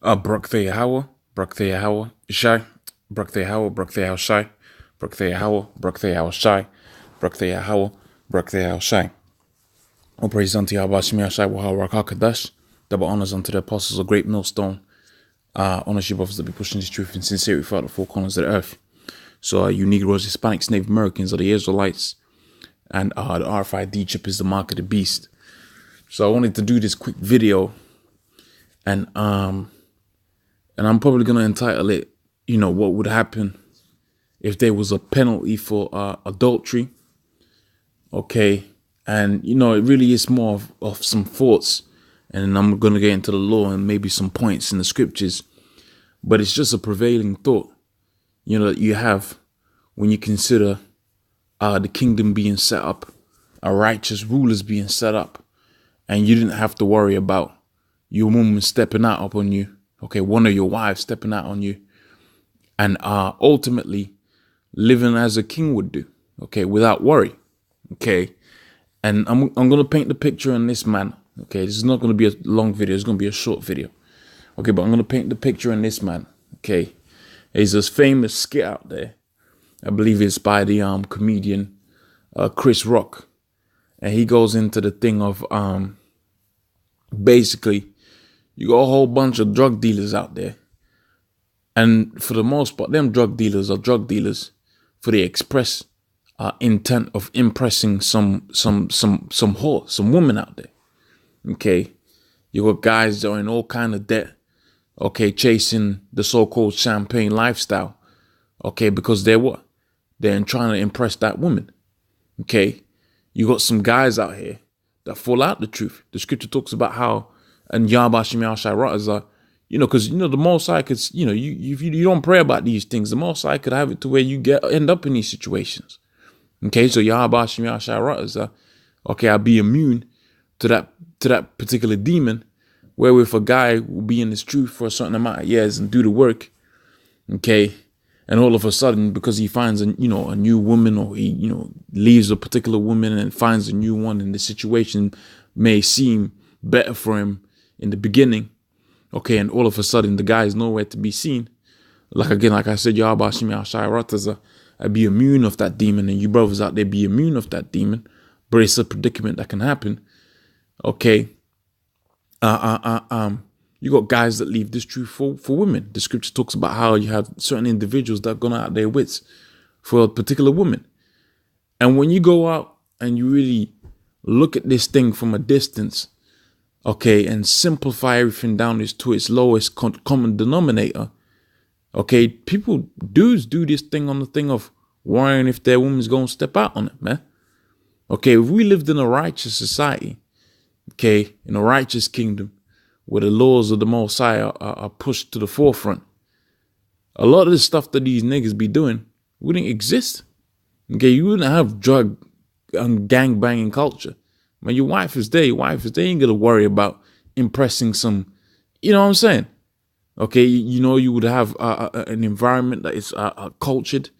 Bruk Shy, Bruk Shy, Bruk Shy. All praise unto Yahweh Shemi Shai Wahar Rakakadash. Double honors unto the apostles of GreatMillStone. Ownership of us that be pushing this truth in sincerity throughout the four corners of the earth. So you Negroes, Hispanics, Native Americans are the Israelites, and the RFID chip is the mark of the beast. So I wanted to do this quick video, and I'm probably gonna entitle it, what would happen if there was a penalty for adultery. Okay, and it really is more of some thoughts, and I'm gonna get into the law and maybe some points in the scriptures, but it's just a prevailing thought, that you have when you consider the kingdom being set up, righteous rulers being set up, and you didn't have to worry about your woman stepping out upon you. Okay, one of your wives stepping out on you, and ultimately living as a king would do. Okay, without worry. Okay, and I'm gonna paint the picture in this manner. Okay, this is not gonna be a long video. It's gonna be a short video. Okay, but I'm gonna paint the picture in this manner. Okay, there's this famous skit out there. I believe it's by the comedian Chris Rock, and he goes into the thing of basically you got a whole bunch of drug dealers out there, and for the most part, them drug dealers are drug dealers for the express intent of impressing some whore, some woman out there. Okay, you got guys that are in all kind of debt. Okay, chasing the so-called champagne lifestyle. Okay, because they're what? They're trying to impress that woman. Okay, you got some guys out here that fall out the truth. The scripture talks about how, and Yahweh Shemi Shai Ratazah, because the Most High could, if you don't pray about these things, the Most High could have it to where you end up in these situations. Okay, so Yahweh Shemi Shai Ratazah, okay, I'll be immune to that particular demon, wherewith a guy will be in this truth for a certain amount of years and do the work. Okay, and all of a sudden, because he finds a new woman, or he leaves a particular woman and finds a new one, and the situation may seem better for him in the beginning. Okay, and all of a sudden the guy is nowhere to be seen. Like I said, Yahweh Shemi Shai Ratazah, I be immune of that demon, and you brothers out there be immune of that demon. But it's a predicament that can happen. Okay. You got guys that leave this truth for women. The scripture talks about how you have certain individuals that have gone out their wits for a particular woman. And when you go out and you really look at this thing from a distance, okay, and simplify everything down to its lowest common denominator, okay, dudes do this thing on the thing of worrying if their woman's going to step out on it, man. Okay, if we lived in a righteous society, okay, in a righteous kingdom, where the laws of the Most High are pushed to the forefront, a lot of the stuff that these niggas be doing wouldn't exist. Okay, you wouldn't have drug and gang banging culture. When your wife is there, they ain't gonna worry about impressing some, you know what I'm saying? Okay, you would have an environment that is cultured.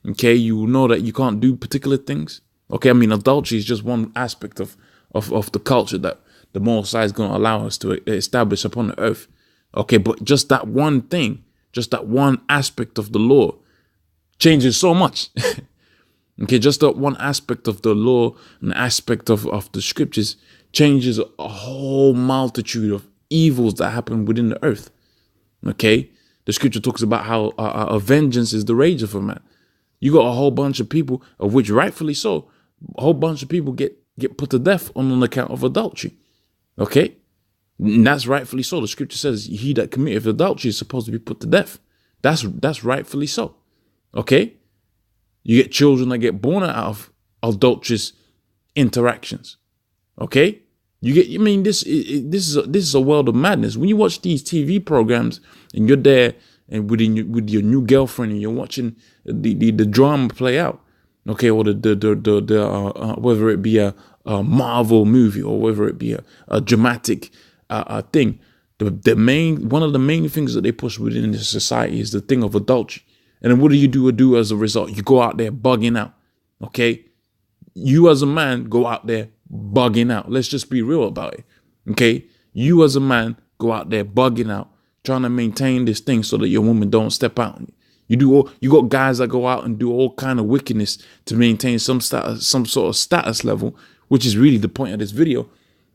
Okay, you will know that you can't do particular things. Okay, I mean, adultery is just one aspect of the culture that the Most High is going to allow us to establish upon the earth. Okay, but just that one thing, just that one aspect of the law changes so much. Okay, just that one aspect of the law and aspect of the scriptures changes a whole multitude of evils that happen within the earth. Okay, the scripture talks about how a vengeance is the rage of a man. You got a whole bunch of people, of which rightfully so, a whole bunch of people get put to death on account of adultery. Okay, and that's rightfully so. The scripture says he that committeth adultery is supposed to be put to death. That's rightfully so. Okay, you get children that get born out of adulterous interactions. Okay, this is a world of madness. When you watch these TV programs and you're there and with your new girlfriend and you're watching the drama play out. Okay, or the whether it be a Marvel movie or whether it be a dramatic thing, one of the main things that they push within this society is the thing of adultery. And then what do you do as a result? You go out there bugging out. Okay, you as a man go out there bugging out. Let's just be real about it. Okay, you as a man go out there bugging out, trying to maintain this thing so that your woman don't step out on you. You got guys that go out and do all kind of wickedness to maintain some sort of status level, which is really the point of this video,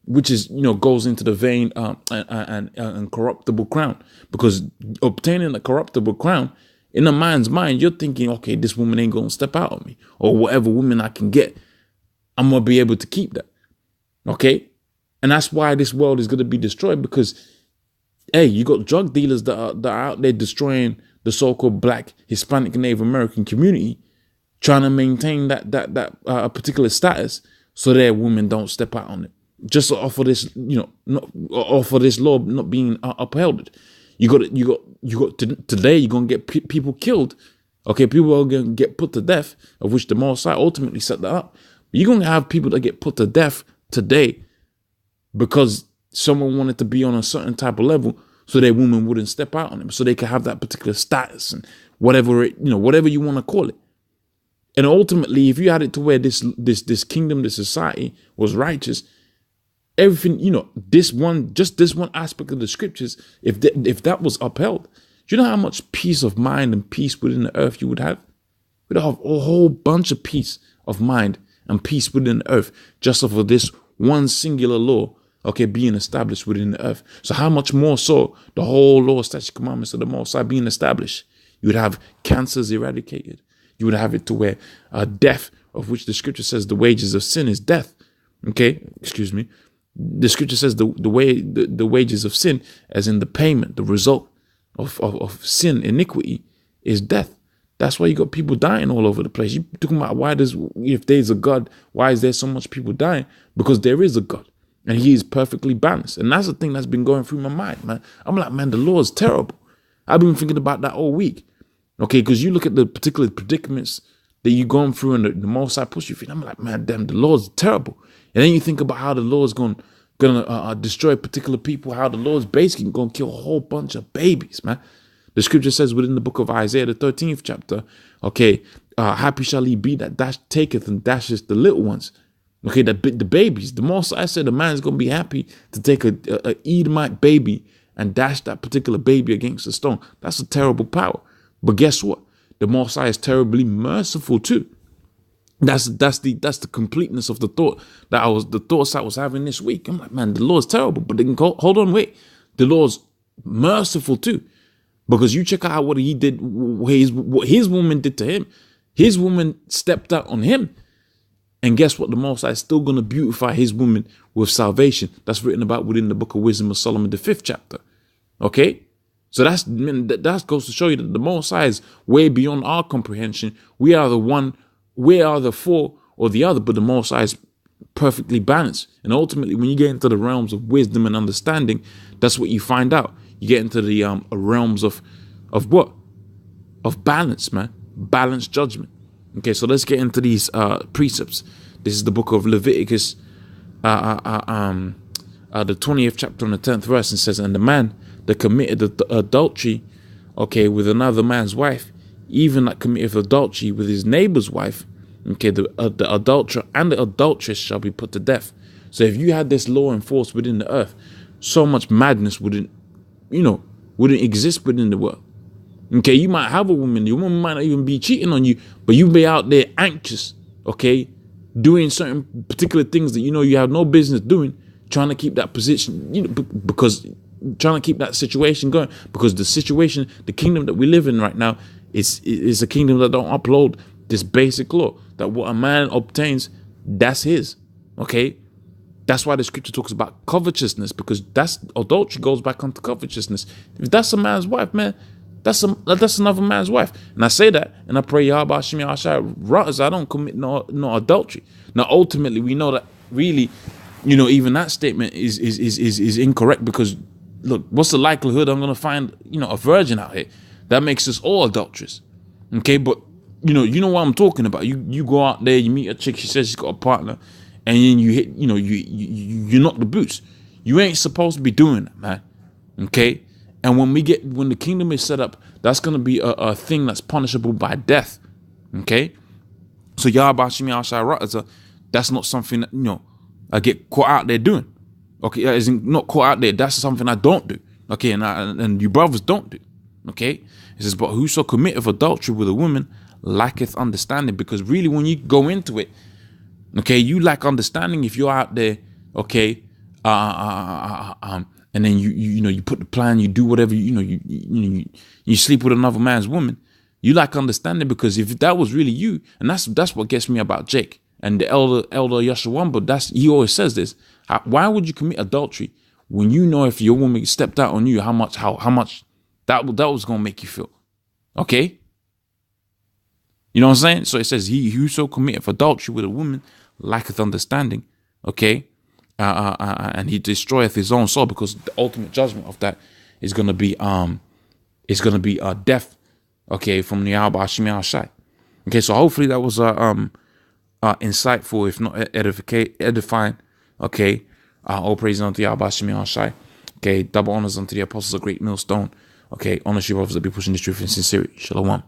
which is, goes into the vein and corruptible crown, because obtaining a corruptible crown, in a man's mind, you're thinking, okay, this woman ain't gonna step out on me, or whatever woman I can get, I'm gonna be able to keep that. Okay, and that's why this world is gonna be destroyed, because hey, you got drug dealers that are out there destroying the so-called Black, Hispanic, and Native American community, trying to maintain that particular status so that women don't step out on it. Just off of this, off of this law not being upheld. You got today. You're gonna get people killed. Okay, people are gonna get put to death, of which the Most High ultimately set that up. But you're gonna have people that get put to death today because someone wanted to be on a certain type of level, so their woman wouldn't step out on them, so they could have that particular status and whatever whatever you want to call it. And ultimately, if you had it to where this kingdom, this society was righteous, everything, this one aspect of the scriptures, if that was upheld, do you know how much peace of mind and peace within the earth you would have? You'd have a whole bunch of peace of mind and peace within the earth just off of this one singular law, okay, being established within the earth. So how much more so the whole law, statutes, commandments of the Most High being established? You would have cancers eradicated. You would have it to where death, of which the scripture says the wages of sin is death. Okay, excuse me. The scripture says the wages of sin, as in the payment, the result of sin, iniquity, is death. That's why you got people dying all over the place. You're talking about if there's a God, why is there so much people dying? Because there is a God, and he is perfectly balanced. And that's the thing that's been going through my mind, man. I'm like, man, the law is terrible. I've been thinking about that all week. Okay, because you look at the particular predicaments that you're going through and the Most High push you through. I'm like, man, damn, the law is terrible. And then you think about how the law is going to destroy particular people, how the law is basically going to kill a whole bunch of babies, man. The scripture says within the book of Isaiah, the 13th chapter, okay, happy shall he be that taketh and dashes the little ones. Okay, the babies. The Most High said the man's going to be happy to take a Edomite baby and dash that particular baby against a stone. That's a terrible power. But guess what? The Most High is terribly merciful too. That's the completeness of the thoughts I was having this week. I'm like, man, the Lord's terrible, but then hold on, wait. The Lord's merciful too, because you check out what he did, what his woman did to him. His woman stepped out on him, and guess what? The Most High is still going to beautify his woman with salvation. That's written about within the book of Wisdom of Solomon, the 5th chapter. Okay. So that goes to show you that the Most High is way beyond our comprehension. We are the for or the other, but the Most High is perfectly balanced. And ultimately, when you get into the realms of wisdom and understanding, that's what you find out. You get into the realms of what? Of balance, man. Balanced judgment. Okay, so let's get into these precepts. This is the book of Leviticus, the 20th chapter and the 10th verse, and says, and the man that committed adultery, okay, with another man's wife, even that committeth adultery with his neighbor's wife, okay, the adulterer and the adulteress shall be put to death. So if you had this law enforced within the earth, so much madness wouldn't exist within the world. Okay, you might have a woman, your woman might not even be cheating on you, but you be out there anxious, okay, doing certain particular things that you have no business doing, trying to keep that position, because trying to keep that situation going, because the kingdom that we live in right now is a kingdom that don't upload this basic law, that what a man obtains, that's his. Okay, that's why the scripture talks about covetousness, because that's adultery goes back onto covetousness. If that's a man's wife, man, that's another man's wife. And I say that, and I pray Yahweh Hashem Yahshua, I don't commit no adultery. Now ultimately we know that really, even that statement is incorrect, because look, what's the likelihood I'm going to find, a virgin out here? That makes us all adulterous. Okay, but you know what I'm talking about. You go out there, you meet a chick, she says she's got a partner, and then you hit, you knock the boots. You ain't supposed to be doing that, man. Okay? And when the kingdom is set up, that's going to be a thing that's punishable by death. Okay? So Yahweh Hashem Yahshua, that's not something that, I get caught out there doing. Okay, that isn't not caught out there. That's something I don't do. Okay, and you brothers don't do. Okay, it says, but whoso committeth adultery with a woman lacketh understanding. Because really, when you go into it, okay, you lack understanding if you're out there, okay, and then you put the plan, you do whatever, you sleep with another man's woman. You lack understanding, because if that was really you, and that's what gets me about Jake and the elder Yashawamba, he always says this. Why would you commit adultery when you know if your woman stepped out on you, how much that was gonna make you feel? Okay, you know what I'm saying? So it says, he whoso committeth adultery with a woman lacketh understanding. Okay, and he destroyeth his own soul, because the ultimate judgment of that is gonna be death. Okay, from the Yahweh Hashem Yahushai. Okay, so hopefully that was insightful, if not edifying. Okay, all praise unto Yahweh Hashem Yahushai. Okay, double honors unto the apostles of Great Millstone. Okay, honor you brothers that be pushing this truth in sincerity. Shalom.